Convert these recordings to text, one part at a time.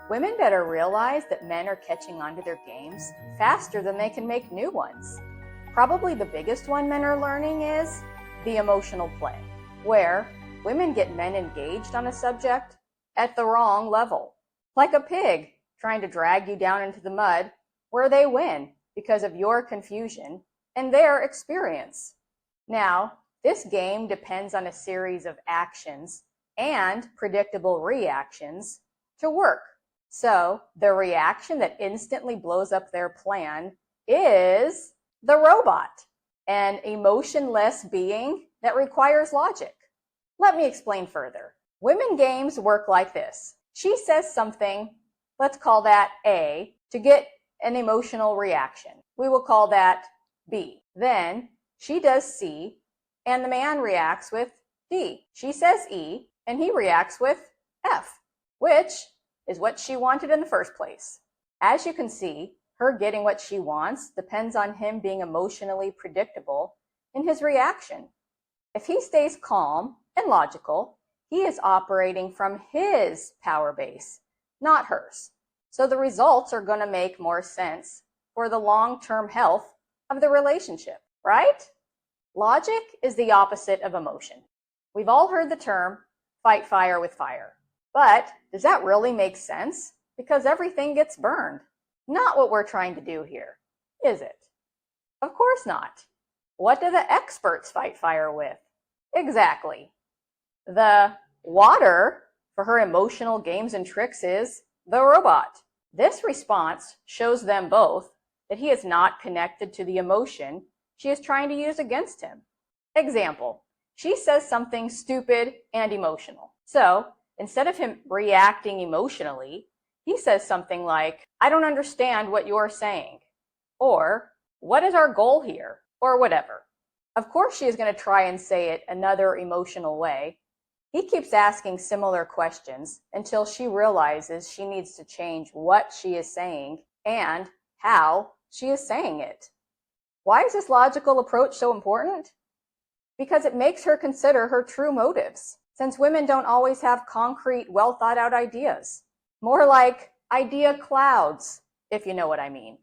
Women better realize that men are catching on to their games faster than they can make new ones. Probably the biggest one men are learning is the emotional play, where women get men engaged on a subject at the wrong level. Like a pig trying to drag you down into the mud where they win because of your confusion and their experience. Now, this game depends on a series of actions and predictable reactions to work. So, the reaction that instantly blows up their plan is the robot, an emotionless being that requires logic. Let me explain further. Women games work like this. She says something, let's call that A, to get an emotional reaction. We will call that B. Then she does C, and the man reacts with D. She says E, and he reacts with F, which is what she wanted in the first place. As you can see, her getting what she wants depends on him being emotionally predictable in his reaction. If he stays calm and logical, he is operating from his power base, not hers. So the results are going to make more sense for the long-term health of the relationship, right? Logic is the opposite of emotion. We've all heard the term fight fire with fire. But does that really make sense? Because everything gets burned. Not what we're trying to do here, is it? Of course not. What do the experts fight fire with? Exactly. The water for her emotional games and tricks is the robot. This response shows them both that he is not connected to the emotion she is trying to use against him. Example, she says something stupid and emotional. So, instead of him reacting emotionally, he says something like, I don't understand what you're saying, or what is our goal here, or whatever. Of course she is going to try and say it another emotional way. He keeps asking similar questions until she realizes she needs to change what she is saying and how she is saying it. Why is this logical approach so important? Because it makes her consider her true motives, since women don't always have concrete, well-thought-out ideas. More like idea clouds, if you know what I mean.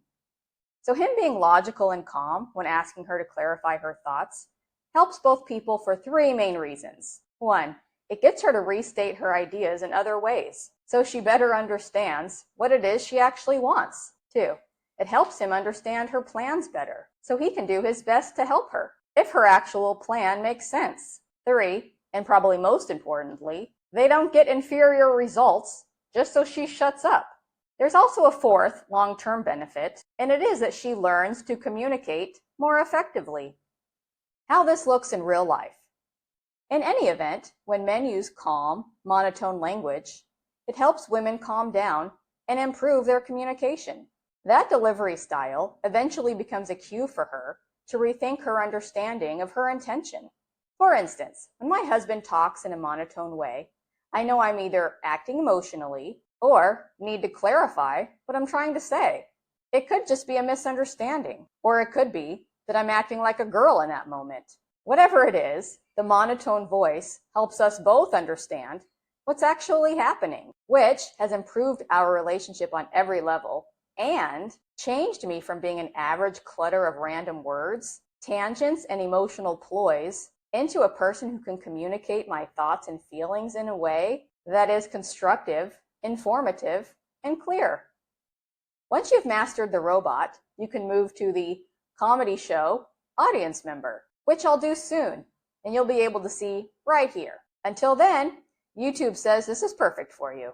So him being logical and calm when asking her to clarify her thoughts helps both people for three main reasons. 1, it gets her to restate her ideas in other ways, so she better understands what it is she actually wants. 2, it helps him understand her plans better, so he can do his best to help her, if her actual plan makes sense. 3, and probably most importantly, they don't get inferior results just so she shuts up. There's also a fourth long-term benefit, and it is that she learns to communicate more effectively. How this looks in real life. In any event, when men use calm, monotone language, it helps women calm down and improve their communication. That delivery style eventually becomes a cue for her to rethink her understanding of her intention. For instance, when my husband talks in a monotone way, I know I'm either acting emotionally or need to clarify what I'm trying to say. It could just be a misunderstanding, or it could be that I'm acting like a girl in that moment. Whatever it is, the monotone voice helps us both understand what's actually happening, which has improved our relationship on every level and changed me from being an average clutter of random words, tangents, and emotional ploys into a person who can communicate my thoughts and feelings in a way that is constructive, informative, and clear. Once you've mastered the robot, you can move to the comedy show audience member, which I'll do soon, and you'll be able to see right here. Until then, YouTube says this is perfect for you.